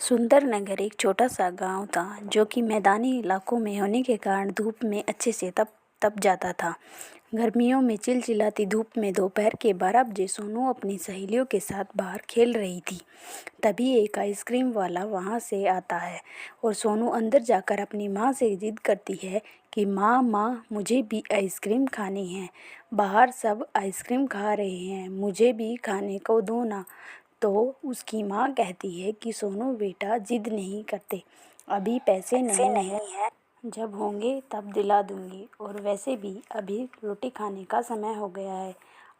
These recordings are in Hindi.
सुंदर नगर एक छोटा सा गांव था जो कि मैदानी इलाकों में होने के कारण धूप में अच्छे से तप जाता था। गर्मियों में चिलचिलाती धूप में दोपहर के 12 बजे सोनू अपनी सहेलियों के साथ बाहर खेल रही थी। तभी एक आइसक्रीम वाला वहां से आता है और सोनू अंदर जाकर अपनी माँ से जिद करती है कि माँ माँ मुझे भी आइसक्रीम खानी है। बाहर सब आइसक्रीम खा रहे हैं, मुझे भी खाने को दो ना। तो उसकी माँ कहती है कि सोनू बेटा जिद नहीं करते, अभी पैसे नहीं है, जब होंगे तब दिला दूंगी, और वैसे भी अभी रोटी खाने का समय हो गया है।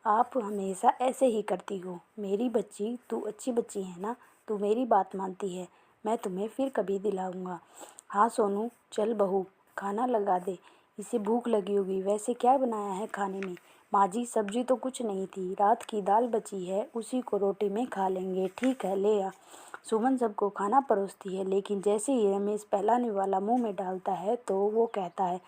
आप हमेशा ऐसे ही करती हो मेरी बच्ची, तू अच्छी बच्ची है ना, तू मेरी बात मानती है, मैं तुम्हें फिर कभी दिलाऊंगा। हाँ सोनू चल बहू, खाना लगा दे, इसे भूख लगी होगी। वैसे क्या बनाया है खाने में? माँ जी सब्जी तो कुछ नहीं थी, रात की दाल बची है, उसी को रोटी में खा लेंगे। ठीक है ले आ। सुमन सबको खाना परोसती है, लेकिन जैसे ही रमेश पहलाने वाला मुंह में डालता है तो वो कहता है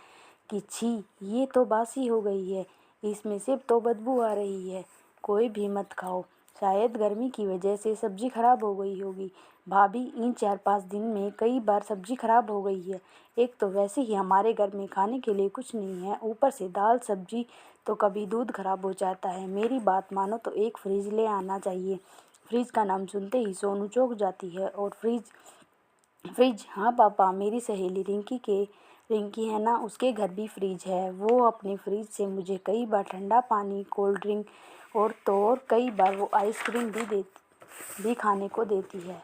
कि छी, ये तो बासी हो गई है, इसमें से तो बदबू आ रही है, कोई भी मत खाओ। शायद गर्मी की वजह से सब्जी खराब हो गई होगी। भाभी इन 4-5 दिन में कई बार सब्जी खराब हो गई है। एक तो वैसे ही हमारे घर में खाने के लिए कुछ नहीं है, ऊपर से दाल सब्जी, तो कभी दूध खराब हो जाता है। मेरी बात मानो तो एक फ्रिज ले आना चाहिए। फ्रिज का नाम सुनते ही सोनू चौंक जाती है और फ्रिज फ्रिज हाँ पापा, मेरी सहेली रिंकी है ना, उसके घर भी फ्रिज है। वो अपने फ्रिज से मुझे कई बार ठंडा पानी, कोल्ड ड्रिंक और कई बार वो आइसक्रीम भी खाने को देती है।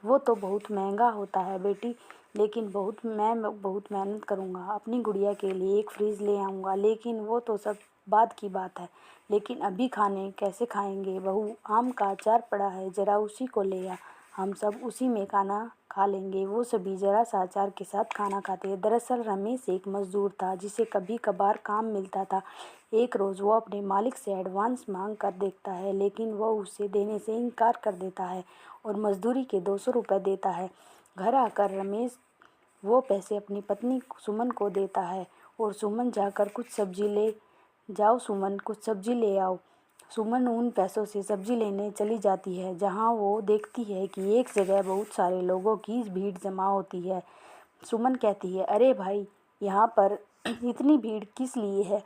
वो तो बहुत महंगा होता है बेटी, लेकिन मैं बहुत मेहनत करूँगा, अपनी गुड़िया के लिए एक फ्रिज ले आऊँगा। लेकिन वो तो सब बाद की बात है, लेकिन अभी खाने कैसे खाएंगे? बहू आम का अचार पड़ा है, ज़रा उसी को ले आ, हम सब उसी में खाना खा लेंगे। वो सभी ज़रा सा अचार के साथ खाना खाते। दरअसल रमेश एक मज़दूर था जिसे कभी कभार काम मिलता था। एक रोज़ वो अपने मालिक से एडवांस मांग कर देखता है, लेकिन वह उसे देने से इनकार कर देता है और मजदूरी के 200 रुपये देता है। घर आकर रमेश वो पैसे अपनी पत्नी सुमन को देता है और सुमन जाकर कुछ सब्जी ले जाओ सुमन, कुछ सब्जी ले आओ। सुमन उन पैसों से सब्जी लेने चली जाती है, जहाँ वो देखती है कि एक जगह बहुत सारे लोगों की भीड़ जमा होती है। सुमन कहती है, अरे भाई यहाँ पर इतनी भीड़ किस लिए है?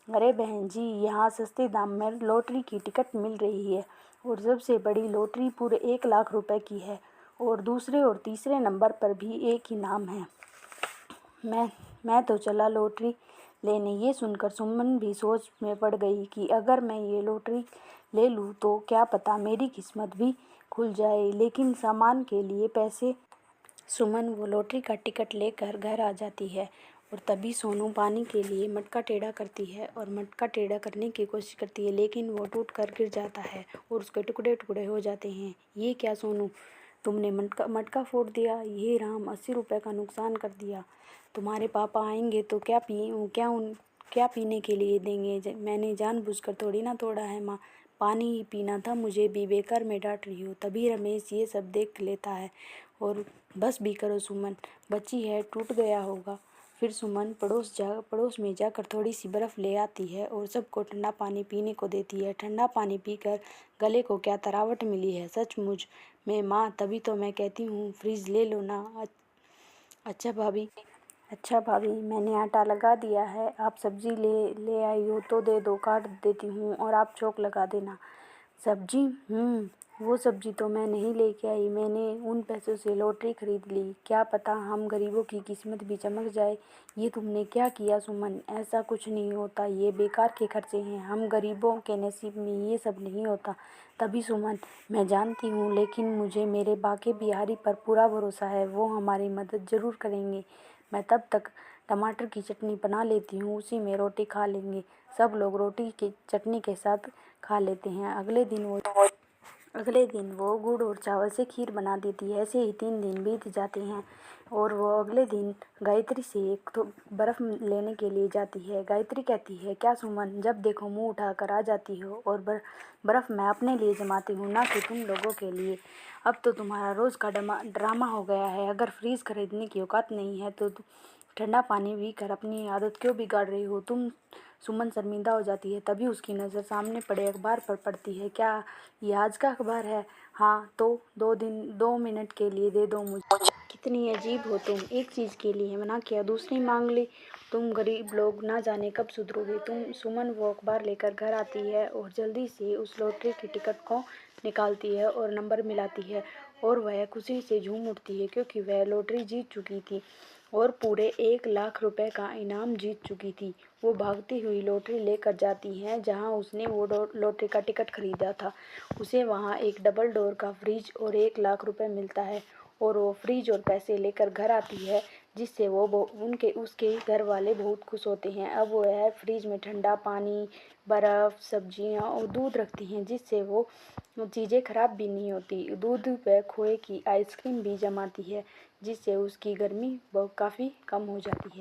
अरे बहन जी, यहाँ सस्ते दाम में लॉटरी की टिकट मिल रही है और सबसे बड़ी लॉटरी पूरे 1 लाख रुपए की है और दूसरे और तीसरे नंबर पर भी एक ही नाम है। मैं तो चला लॉटरी लेने। ये सुनकर सुमन भी सोच में पड़ गई कि अगर मैं ये लॉटरी ले लूँ तो क्या पता मेरी किस्मत भी खुल जाए, लेकिन सामान के लिए पैसे। सुमन वो लॉटरी का टिकट लेकर घर आ जाती है और तभी सोनू पानी के लिए मटका टेढ़ा करती है और मटका टेढ़ा करने की कोशिश करती है, लेकिन वो टूट कर गिर जाता है और उसके टुकड़े टुकड़े हो जाते हैं। ये क्या सोनू, तुमने मटका मटका फोड़ दिया? ये राम 80 रुपये का नुकसान कर दिया। तुम्हारे पापा आएंगे तो क्या पीने के लिए देंगे? मैंने जानबूझकर थोड़ी ना तोड़ा है माँ, पानी ही पीना था, मुझे भी बेकार में डांट रही हो। तभी रमेश ये सब देख लेता है और बस भी करो सुमन, बच्ची है, टूट गया होगा। फिर सुमन पड़ोस में जाकर थोड़ी सी बर्फ़ ले आती है और सबको ठंडा पानी पीने को देती है। ठंडा पानी पीकर गले को क्या तरावट मिली है सचमुच में माँ, तभी तो मैं कहती हूँ फ्रिज ले लो ना। अच्छा भाभी, मैंने आटा लगा दिया है, आप सब्जी ले आई हो तो दे दो, काट देती हूँ, और आप चौक लगा देना। सब्जी? वो सब्जी तो मैं नहीं लेके आई, मैंने उन पैसों से लॉटरी खरीद ली, क्या पता हम गरीबों की किस्मत भी चमक जाए। ये तुमने क्या किया सुमन? ऐसा कुछ नहीं होता, ये बेकार के खर्चे हैं, हम गरीबों के नसीब में ये सब नहीं होता। तभी सुमन, मैं जानती हूँ, लेकिन मुझे मेरे बाके बिहारी पर पूरा भरोसा है, वो हमारी मदद ज़रूर करेंगे। मैं तब तक टमाटर की चटनी बना लेती हूँ, उसी में रोटी खा लेंगे। सब लोग रोटी की चटनी के साथ खा लेते हैं। अगले दिन वो गुड़ और चावल से खीर बना देती है। ऐसे ही 3 दिन बीत जाते हैं और वो अगले दिन गायत्री से एक तो बर्फ़ लेने के लिए जाती है। गायत्री कहती है, क्या सुमन, जब देखो मुंह उठाकर आ जाती हो, और बर्फ़ मैं अपने लिए जमाती हूँ, ना कि तुम लोगों के लिए। अब तो तुम्हारा रोज़ का ड्रामा हो गया है। अगर फ्रीज़ खरीदने की औकात नहीं है तो ठंडा पानी पी कर अपनी आदत क्यों बिगाड़ रही हो? सुमन शर्मिंदा हो जाती है। तभी उसकी नज़र सामने पड़े अखबार पर पड़ती है। क्या ये आज का अखबार है? हाँ, तो 2 मिनट के लिए दे दो मुझे। कितनी अजीब हो तुम, एक चीज़ के लिए मना किया दूसरी मांग ली। तुम गरीब लोग ना जाने कब सुधरोगे। सुमन वो अखबार लेकर घर आती है और जल्दी से उस लॉटरी की टिकट को निकालती है और नंबर मिलाती है और वह खुशी से झूम उठती है क्योंकि वह लॉटरी जीत चुकी थी और पूरे 1 लाख रुपए का इनाम जीत चुकी थी। वो भागती हुई लॉटरी लेकर जाती है जहां उसने वो लॉटरी का टिकट खरीदा था। उसे वहां एक डबल डोर का फ्रिज और 1 लाख रुपए मिलता है और वो फ्रिज और पैसे लेकर घर आती है जिससे उसके घर वाले बहुत खुश होते हैं। अब वह फ्रिज में ठंडा पानी, बर्फ़, सब्जियां और दूध रखती हैं जिससे वो चीज़ें खराब भी नहीं होती। दूध व खोए की आइसक्रीम भी जमाती है जिससे उसकी गर्मी काफ़ी कम हो जाती है।